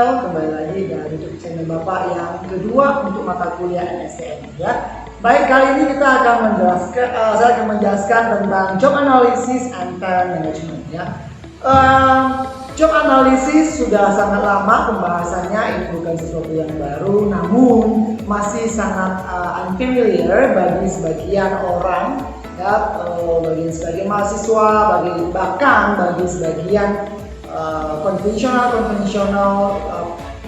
Novel, kembali lagi dari YouTube channel Bapak yang kedua untuk mata kuliah MSTM ya. Baik, kali ini kita akan menjelaskan, saya akan menjelaskan tentang job analysis and talent management ya. Job analysis sudah sangat lama pembahasannya, ini bukan sesuatu yang baru, namun masih sangat unfamiliar bagi sebagian orang ya, bagi sebagian mahasiswa, bahkan bagi sebagian konvensional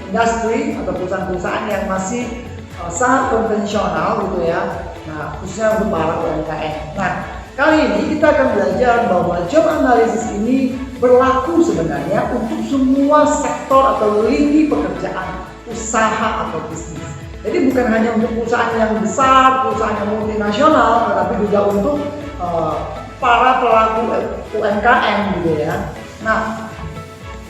industri atau perusahaan-perusahaan yang masih sangat konvensional gitu ya. Nah, khususnya untuk para UMKM. Nah, kali ini kita akan belajar bahwa job analysis ini berlaku sebenarnya untuk semua sektor atau lini pekerjaan usaha atau bisnis. Jadi bukan hanya untuk perusahaan yang besar, perusahaan yang multinasional, tetapi juga untuk para pelaku UMKM gitu ya. Nah,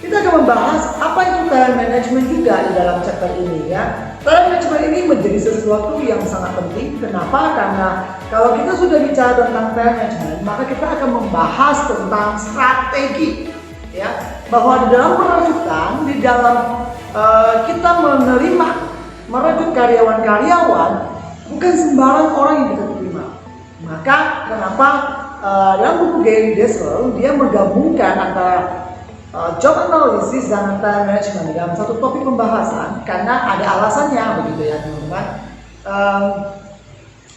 kita akan membahas apa itu talent management juga di dalam chapter ini ya. Talent management ini menjadi sesuatu yang sangat penting. Kenapa? Karena kalau kita sudah bicara tentang talent management, maka kita akan membahas tentang strategi ya. Bahwa di dalam perekrutan, di dalam kita merekrut karyawan-karyawan, bukan sembarang orang yang kita terima. Maka kenapa dalam buku Gary Desrell dia menggabungkan antara job analysis dan talent management dalam satu topik pembahasan karena ada alasannya begitu ya teman-teman.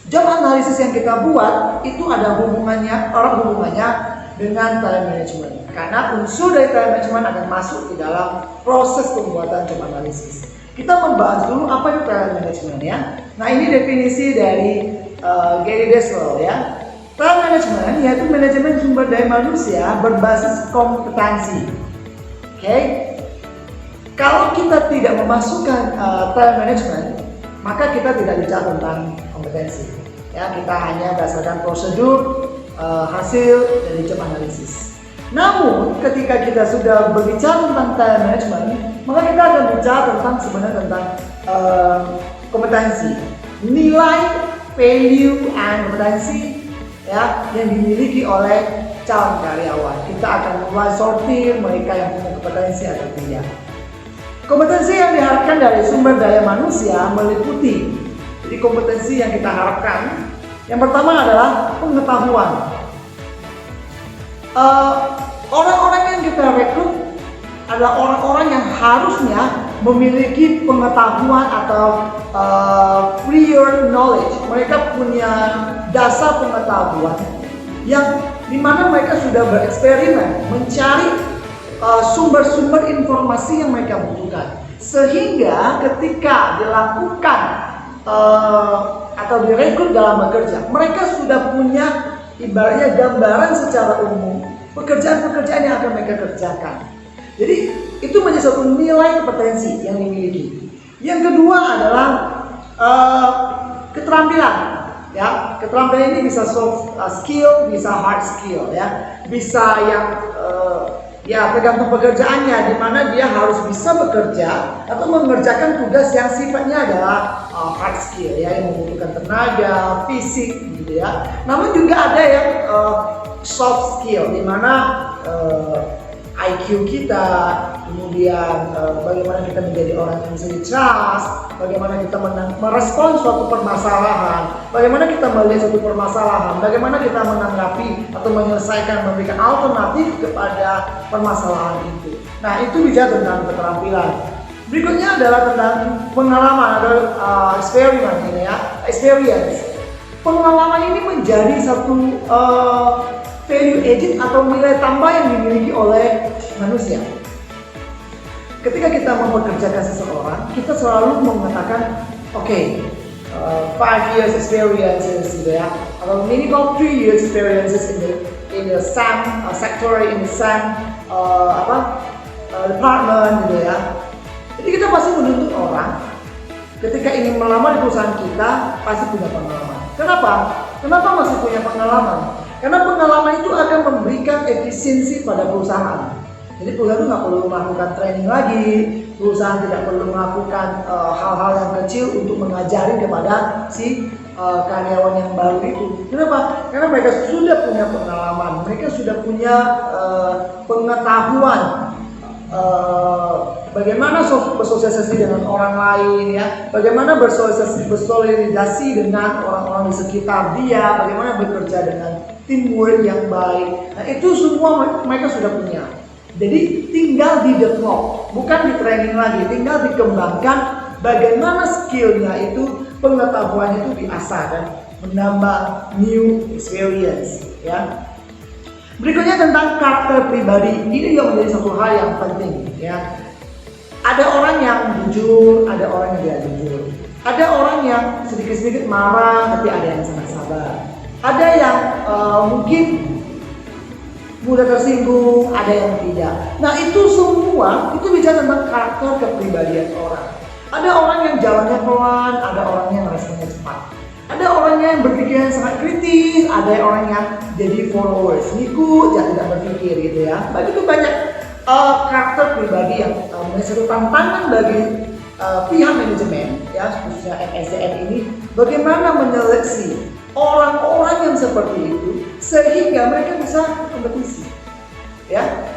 Job analysis yang kita buat itu ada hubungannya dengan talent management karena unsur dari talent management akan masuk di dalam proses pembuatan job analysis. Kita membahas dulu apa itu talent management ya. Nah, ini definisi dari Gary Desrell ya. Talent management yaitu manajemen sumber daya manusia berbasis kompetensi. Oke, kalau kita tidak memasukkan talent management, maka kita tidak bicara tentang kompetensi. Ya, kita hanya berdasarkan prosedur hasil dari job analysis. Namun, ketika kita sudah berbicara tentang talent management, maka kita akan bicara tentang kompetensi, nilai, value, and kompetensi ya yang dimiliki oleh calon karyawan. Kita akan mulai sortir mereka yang punya kompetensi atau tidak. Kompetensi yang diharapkan dari sumber daya manusia meliputi, jadi kompetensi yang kita harapkan, yang pertama adalah pengetahuan. Orang-orang yang kita rekrut adalah orang-orang yang harusnya memiliki pengetahuan atau prior knowledge. Mereka punya dasar pengetahuan yang dimana mereka sudah bereksperimen mencari sumber-sumber informasi yang mereka butuhkan, sehingga ketika dilakukan atau direkrut dalam bekerja, mereka sudah punya ibaratnya gambaran secara umum pekerjaan-pekerjaan yang akan mereka kerjakan. Jadi itu menjadi satu nilai kompetensi yang dimiliki. Yang kedua adalah keterampilan. Ya, keterampilan ini bisa soft skill, bisa hard skill ya. Bisa yang ya tergantung pekerjaannya, di mana dia harus bisa bekerja atau mengerjakan tugas yang sifatnya adalah hard skill ya, yang membutuhkan tenaga, fisik gitu ya. Namun juga ada yang soft skill, di mana IQ kita, kemudian bagaimana kita menjadi orang yang bisa di-trust, bagaimana kita merespon suatu permasalahan, bagaimana kita melihat suatu permasalahan, bagaimana kita menanggapi atau menyelesaikan, memberikan alternatif kepada permasalahan itu. Nah, itu bicara tentang keterampilan. Berikutnya adalah tentang pengalaman atau experience. Pengalaman ini menjadi satu value added atau nilai tambah yang dimiliki oleh manusia. Ketika kita mempekerjakan seseorang, kita selalu mengatakan, oke, 5 years experiences gitu ya, atau minimal 3 years experiences in the same sector, in the same department gitu ya. Jadi kita pasti menuntut orang ketika ingin melamar di perusahaan kita pasti punya pengalaman. Kenapa? Kenapa masih punya pengalaman? Karena pengalaman itu akan memberikan efisiensi pada perusahaan. Jadi perusahaan itu nggak perlu melakukan training lagi, perusahaan tidak perlu melakukan hal-hal yang kecil untuk mengajari kepada si karyawan yang baru itu. Kenapa? Karena mereka sudah punya pengalaman, mereka sudah punya pengetahuan bagaimana bersosialisasi dengan orang lain, ya, bagaimana bersolidasi dengan orang-orang di sekitar dia, bagaimana bekerja dengan teamwork yang baik. Nah, itu semua mereka sudah punya. Jadi tinggal di develop, bukan di training lagi, tinggal dikembangkan bagaimana skillnya itu, pengetahuannya itu diasah dan menambah new experience, ya. Berikutnya tentang karakter pribadi, ini juga menjadi satu hal yang penting, ya. Ada orang yang jujur, ada orang yang tidak jujur. Ada orang yang sedikit-sedikit marah, tapi ada yang sangat sabar. Ada yang mungkin mudah tersinggung, ada yang tidak. Nah, itu semua itu bicara tentang karakter kepribadian orang. Ada orang yang jalannya pelan, ada orang yang responnya cepat. Ada orangnya yang berpikir sangat kritis, ada orang yang jadi followers, ngikut, ya tidak berpikir gitu ya. Begitu banyak karakter pribadi yang menjadi satu tantangan bagi pihak manajemen, ya khususnya MSDM ini, bagaimana menyeleksi orang-orang yang seperti itu sehingga mereka bisa kompetisi. Ya,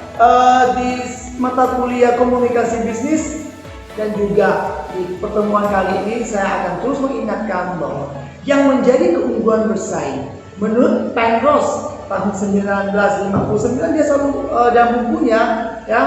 di mata kuliah komunikasi bisnis dan juga di pertemuan kali ini saya akan terus mengingatkan bahwa yang menjadi keunggulan bersaing menurut Penrose tahun 1959, dia selalu dalam bukunya, ya,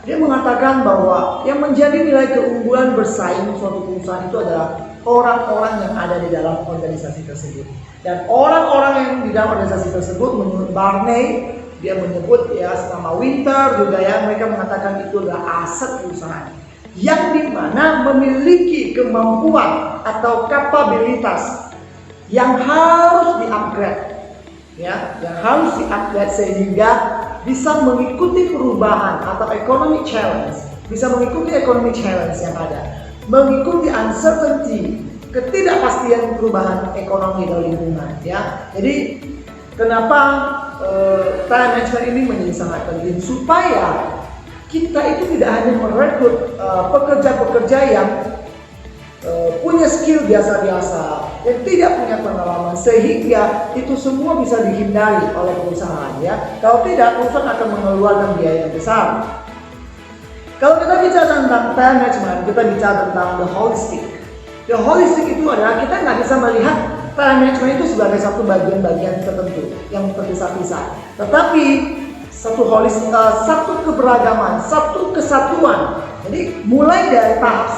dia mengatakan bahwa yang menjadi nilai keunggulan bersaing suatu perusahaan itu adalah orang-orang yang ada di dalam organisasi tersebut. Dan orang-orang yang di dalam organisasi tersebut menurut Barney, dia menyebut ya sama Winter juga ya, mereka mengatakan itu adalah aset perusahaan yang dimana memiliki kemampuan atau kapabilitas yang harus di-upgrade, ya, yang harus di-upgrade sehingga bisa mengikuti perubahan atau economic challenge, bisa mengikuti economic challenge yang ada, mengikuti uncertainty, ketidakpastian perubahan ekonomi dan lingkungan, ya. Jadi kenapa talent management ini menjadi sangat penting supaya kita itu tidak hanya merekrut pekerja-pekerja yang punya skill biasa-biasa dan tidak punya pengalaman, sehingga itu semua bisa dihindari oleh perusahaan, ya. Kalau tidak, perusahaan akan mengeluarkan biaya yang besar. Kalau kita bicara tentang talent management, kita bicara tentang the holistic. The holistic itu adalah kita nggak bisa melihat talent management itu sebagai satu bagian-bagian tertentu yang terpisah-pisah, tetapi satu holistik, satu keberagaman, satu kesatuan. Jadi mulai dari tahap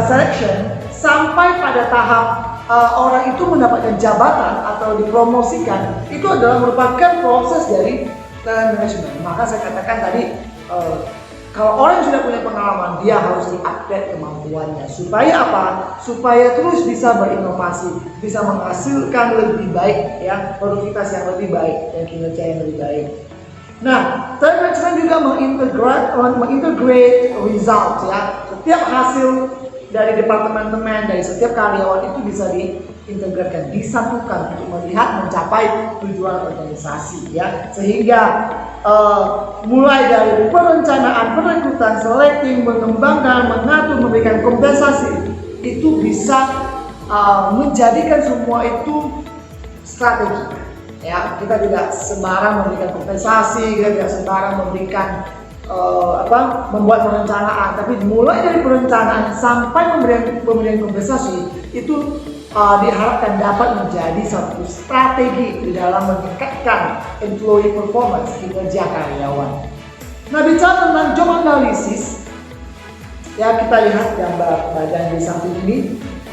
selection sampai pada tahap orang itu mendapatkan jabatan atau dipromosikan, itu adalah merupakan proses dari talent management. Maka saya katakan tadi, kalau orang yang sudah punya pengalaman, dia harus di-upgrade kemampuannya. Supaya apa? Supaya terus bisa berinovasi, bisa menghasilkan lebih baik, ya, produktivitas yang lebih baik dan kinerja yang lebih baik. Nah, talent management juga mengintegrate result, ya. Setiap hasil dari departemen-departemen, dari setiap karyawan itu bisa diintegrasikan, disatukan untuk melihat mencapai tujuan organisasi, ya. Sehingga mulai dari perencanaan, perekrutan, selecting, mengembangkan, mengatur, memberikan kompensasi, itu bisa menjadikan semua itu strategi. Ya, kita tidak sembarang memberikan kompensasi, kita tidak sembarang memberikan membuat perencanaan, tapi mulai dari perencanaan sampai pemberian kompensasi itu diharapkan dapat menjadi satu strategi di dalam meningkatkan employee performance, kinerja karyawan. Nah, bicara tentang job analysis, ya, kita lihat gambar bagian di samping ini.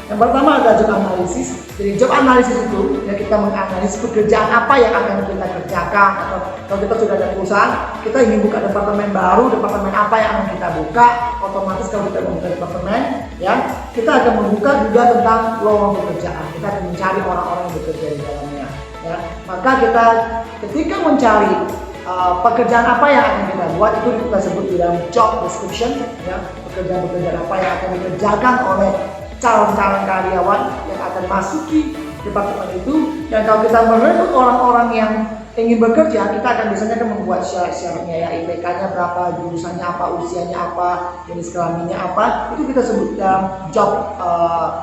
Yang pertama adalah job analysis. Jadi job analysis itu, ya, kita menganalisis pekerjaan apa yang akan kita kerjakan, atau kalau kita sudah ada perusahaan, kita ingin buka departemen baru, departemen apa yang akan kita buka, otomatis kalau kita membuka departemen, ya, kita akan membuka juga tentang lowongan pekerjaan. Kita akan mencari orang-orang yang bekerja di dalamnya, ya. Maka kita ketika mencari pekerjaan apa yang akan kita buat, itu kita sebut di dalam job description, ya, pekerjaan-pekerjaan apa yang akan dikerjakan oleh calon-calon karyawan yang akan masuki departemen itu. Dan kalau kita merekrut orang-orang yang ingin bekerja, kita akan biasanya membuat syarat-syaratnya, ya, IPK-nya berapa, jurusannya apa, usianya apa, jenis kelaminnya apa, itu kita sebut dalam job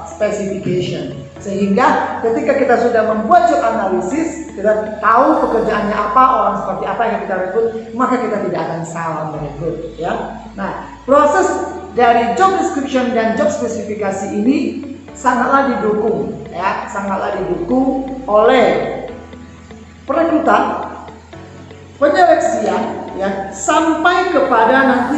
specification. Sehingga ketika kita sudah membuat job analisis, kita tahu pekerjaannya apa, orang seperti apa yang kita rekrut, maka kita tidak akan salah merekrut, ya. Nah, proses dari job description dan job spesifikasi ini sangatlah didukung, ya, sangatlah didukung oleh perekrutan, penyeleksian, ya, sampai kepada nanti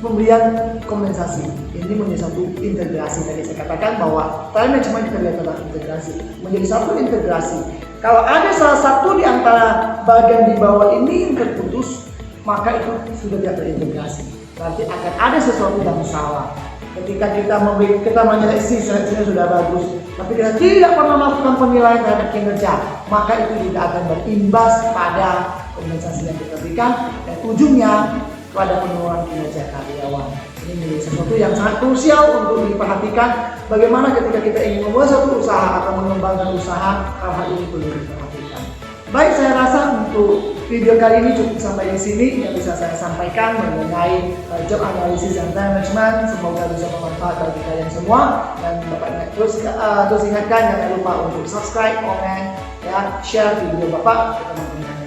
pemberian kompensasi. Ini menjadi satu integrasi. Tadi saya katakan bahwa time management kita lihat tentang integrasi, menjadi satu integrasi. Kalau ada salah satu di antara bagian di bawah ini yang terputus, maka itu sudah tidak terintegrasi. Berarti akan ada sesuatu yang salah. Ketika kita menyeleksi, seleksinya sudah bagus, tapi kita tidak pernah melakukan penilaian terhadap kinerja, maka itu tidak akan berimbas pada kompensasi yang kita berikan, dan ujungnya pada penurunan kinerja karyawan. Ini menjadi sesuatu yang sangat krusial untuk diperhatikan. Bagaimana ketika kita ingin memulai suatu usaha atau mengembangkan usaha, hal-hal ini perlu diperhatikan. Baik, saya rasa untuk video kali ini cukup sampai di sini yang bisa saya sampaikan mengenai job analysis dan time management. Semoga bisa bermanfaat bagi kalian semua, dan Bapak terus ingatkan jangan lupa untuk subscribe, komen, ya, share video Bapak ke teman-teman.